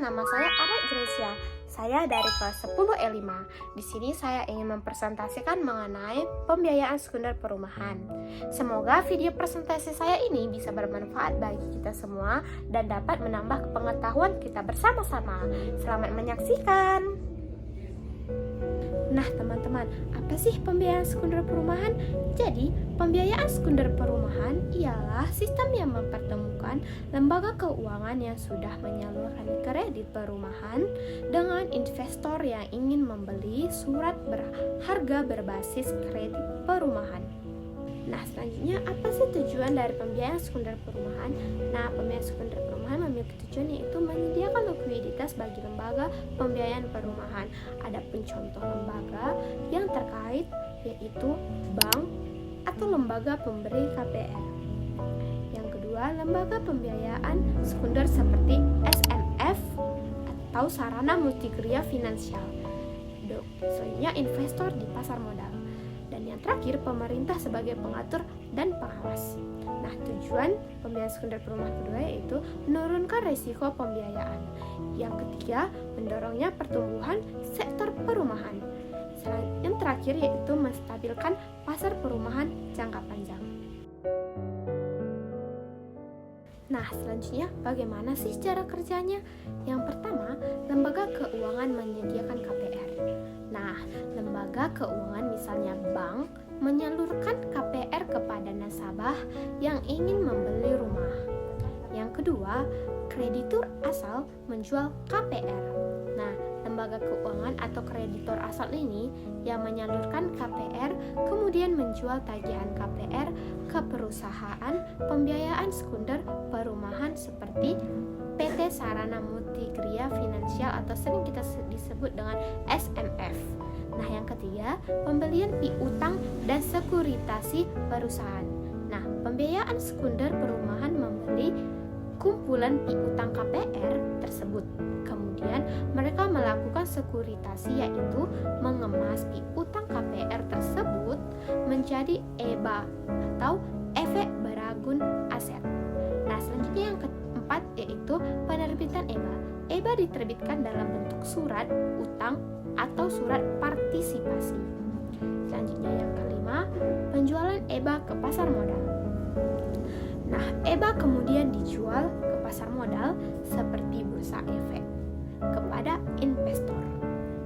nama saya Arek Gracia. Saya dari kelas 10 E5. Di sini saya ingin mempresentasikan mengenai pembiayaan sekunder perumahan. Semoga video presentasi saya ini bisa bermanfaat bagi kita semua dan dapat menambah pengetahuan kita bersama-sama. Selamat menyaksikan. Nah teman-teman, apa sih pembiayaan sekunder perumahan? Jadi, pembiayaan sekunder perumahan ialah sistem yang mempertemukan lembaga keuangan yang sudah menyalurkan kredit perumahan dengan investor yang ingin membeli surat berharga berbasis kredit perumahan. Nah, selanjutnya apa sih tujuan dari pembiayaan sekunder perumahan? Nah, pembiayaan sekunder perumahan memiliki tujuan yaitu menyediakan likuiditas bagi lembaga pembiayaan perumahan. Ada contoh lembaga yang terkait yaitu bank atau lembaga pemberi KPR. Yang kedua, lembaga pembiayaan sekunder seperti SMF atau sarana multikria finansial. Selanjutnya, investor di pasar modal. Dan yang terakhir, pemerintah sebagai pengatur dan pengawas. Nah, tujuan pembiayaan sekunder perumahan kedua yaitu menurunkan risiko pembiayaan. Yang ketiga, mendorongnya pertumbuhan sektor perumahan. Yang terakhir yaitu menstabilkan pasar perumahan jangka panjang. Nah, selanjutnya bagaimana sih cara kerjanya? Yang pertama, lembaga keuangan menyediakan KPR. Nah, lembaga keuangan misalnya bank menyalurkan KPR kepada nasabah yang ingin membeli rumah. Yang kedua, kreditur asal menjual KPR. Nah, lembaga keuangan atau kreditor asal ini yang menyalurkan KPR kemudian menjual tagihan KPR ke perusahaan pembiayaan sekunder perumahan seperti PT Sarana Multikria Finansial atau sering kita disebut dengan SMF. Nah, yang ketiga, pembelian piutang dan sekuritasi perusahaan. Nah, pembiayaan sekunder perumahan membeli kumpulan piutang KPR tersebut. Kemudian mereka melakukan sekuritasi yaitu mengemas piutang KPR tersebut menjadi EBA atau efek beragun aset. Nah, selanjutnya yang keempat yaitu penerbitan EBA. EBA diterbitkan dalam bentuk surat utang atau surat partisipasi. Selanjutnya yang kelima, penjualan EBA ke pasar modal. Nah, EBA kemudian dijual ke pasar modal seperti bursa efek kepada investor.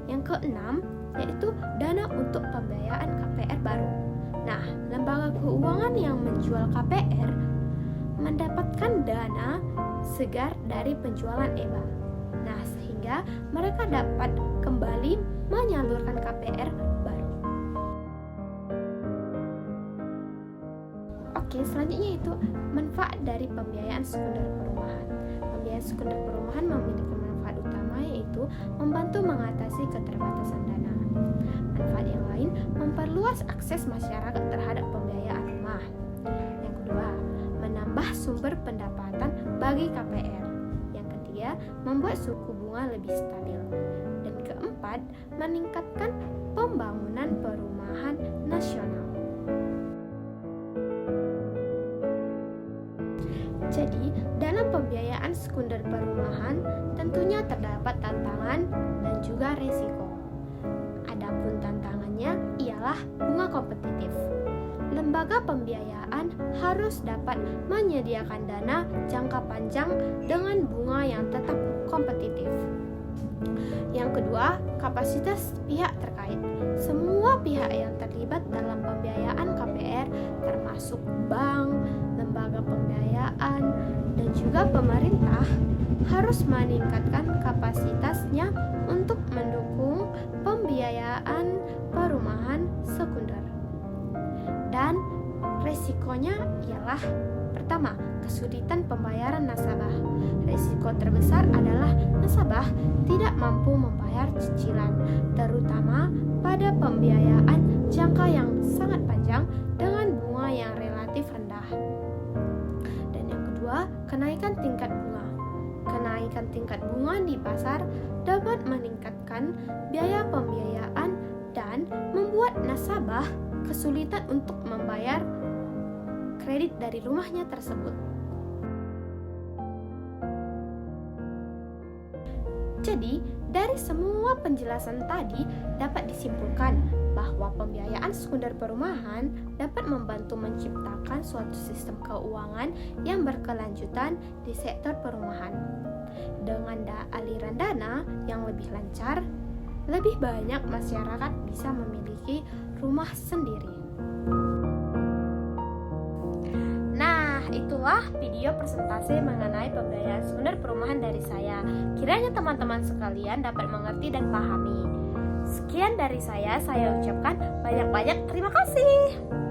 Yang keenam, yaitu dana untuk pembiayaan KPR baru. Nah, lembaga keuangan yang menjual KPR mendapatkan dana segar dari penjualan EBA. Nah, sehingga mereka dapat kembali menyalurkan KPR baru. Oke, selanjutnya itu manfaat dari pembiayaan sekunder perumahan. Pembiayaan sekunder perumahan memiliki manfaat utama yaitu membantu mengatasi keterbatasan dana. Manfaat yang lain, memperluas akses masyarakat terhadap pembiayaan rumah. Yang kedua, menambah sumber pendapatan bagi KPR. Yang ketiga, membuat suku bunga lebih stabil. Dan keempat, meningkatkan pembangunan perumahan nasional. Jadi, dalam pembiayaan sekunder perumahan tentunya terdapat tantangan dan juga risiko. Adapun tantangannya ialah bunga kompetitif. Lembaga pembiayaan harus dapat menyediakan dana jangka panjang dengan bunga yang tetap kompetitif. Yang kedua, kapasitas pihak terkait. Semua pihak yang terlibat dalam pembiayaan KPR termasuk bank, lembaga pembiayaan, dan juga pemerintah harus meningkatkan kapasitasnya untuk mendukung pembiayaan perumahan sekunder. Dan resikonya ialah pertama, kesulitan pembayaran nasabah. Risiko terbesar adalah nasabah tidak mampu membayar cicilan, terutama pada pembiayaan jangka yang sangat panjang dengan bunga yang relatif rendah. Dan yang kedua, kenaikan tingkat bunga. Kenaikan tingkat bunga di pasar dapat meningkatkan biaya pembiayaan dan membuat nasabah kesulitan untuk membayar kredit dari rumahnya tersebut. Jadi, dari semua penjelasan tadi dapat disimpulkan bahwa pembiayaan sekunder perumahan dapat membantu menciptakan suatu sistem keuangan yang berkelanjutan di sektor perumahan. Dengan aliran dana yang lebih lancar, lebih banyak masyarakat bisa memiliki rumah sendiri. Nah, itulah video presentasi mengenai pembiayaan sekunder perumahan dari saya. Kiranya teman-teman sekalian dapat mengerti dan pahami. Sekian dari saya ucapkan banyak-banyak terima kasih.